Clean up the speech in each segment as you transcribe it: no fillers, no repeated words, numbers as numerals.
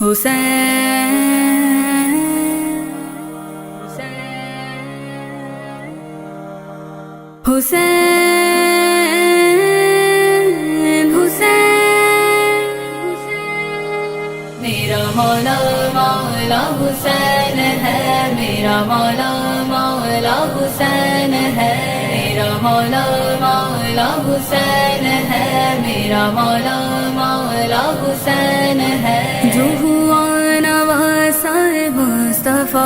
حسین حسین حسین میرا مولا مولا حسین ہے، میرا مولا مولا حسین ہے، میرا مولا مولا حسین ہے، میرا مولا مولا حسین ہے۔ جو ہوا نواسہ مصطفیٰ،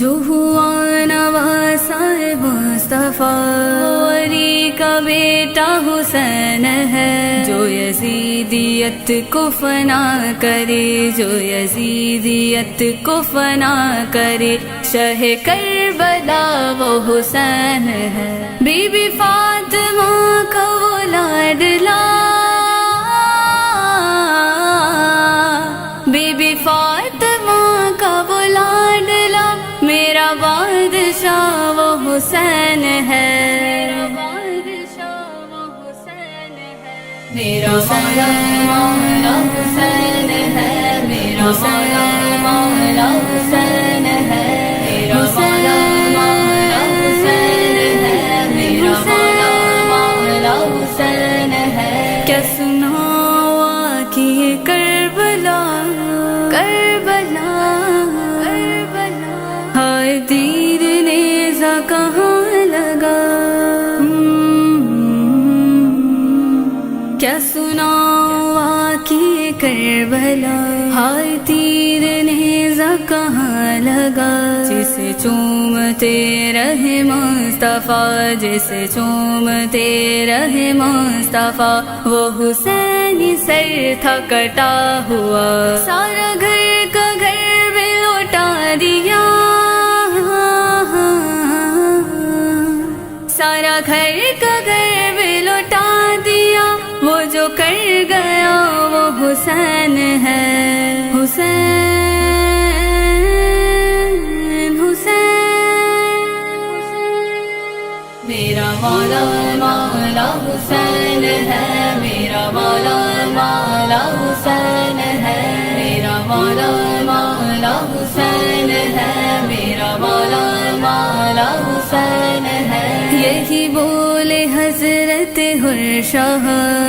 جو ہوا نواسہ مصطفیٰ، علی کا بیٹا حسین ہے، جو یزیدیت کو فنا کرے، جو یزیدیت کو فنا کرے، شہ کربلا وہ حسین ہے، بی بی فاطمہ کا وہ لاڈلا، بی بی فاطمہ کا وہ لاڈلا، میرا بادشاہ وہ حسین ہے، میرا مولا مولا حسین ہے، میرا مولا مولا حسین ہے، میرا مولا مولا حسین ہے، میرا مولا مولا حسین ہے۔ کیا سناؤں کہ یہ کربلا کربلا کربلا، ہائے تیر نیزہ کہاں لگا، کیا سناؤں واقعہ کربلا، ہائے تیر نیزہ کہاں لگا، جسے چومتے رہے مصطفیٰ، جسے چومتے رہے مصطفیٰ، وہ حسینی سر تھا کٹا ہوا، سارا گھر کا گھر بھی لوٹا دیا، سارا گھر کا گھر بھی لوٹا دیا، وہ جو کر گیا وہ حسین ہے، حسین حسین میرا مولا مولا حسین ہے، میرا مولا مولا حسین ہے، میرا مولا مولا حسین ہے، میرا مولا مولا حسین ہے۔ یہی بولے حضرت ہرشاہ،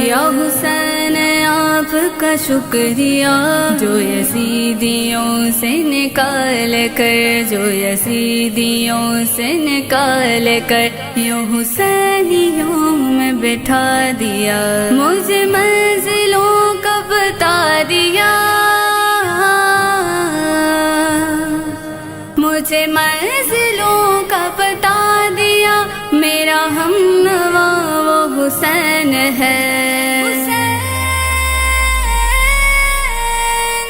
یا حسین آپ کا شکریہ، جو یزیدیوں سے نکال کر، جو یزیدیوں سے نکال کر، یوں حسینیوں میں بٹھا دیا، مجھے منزلوں کا بتا دیا، مجھے منزلوں کا بتا دیا، میرا ہمنوا وہ حسین ہے، حسین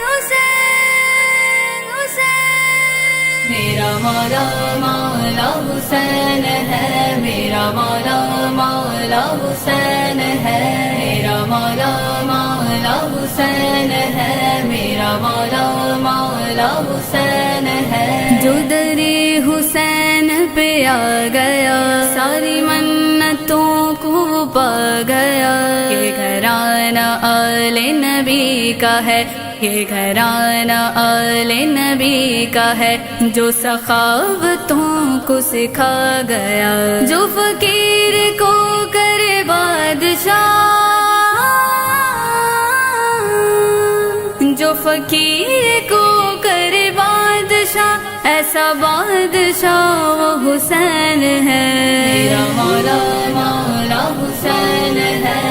حسین حسین میرا مولا مولا حسین ہے، میرا مولا مولا حسین ہے، میرا مولا مولا حسین ہے، میرا مولا مولا حسین ہے۔ جو درِ حسین پہ آ گیا، ساری منتوں کو پا گیا، یہ گھرانہ آل نبی کا ہے، یہ گھرانہ آل نبی کا ہے، جو سخاوتوں کو سکھا گیا، جو فقیر کو کرے بادشاہ، جو فقیر کو کرے بادشاہ، ایسا بادشاہ وہ حسین ہے، میرا مولا مولا حسین ہے،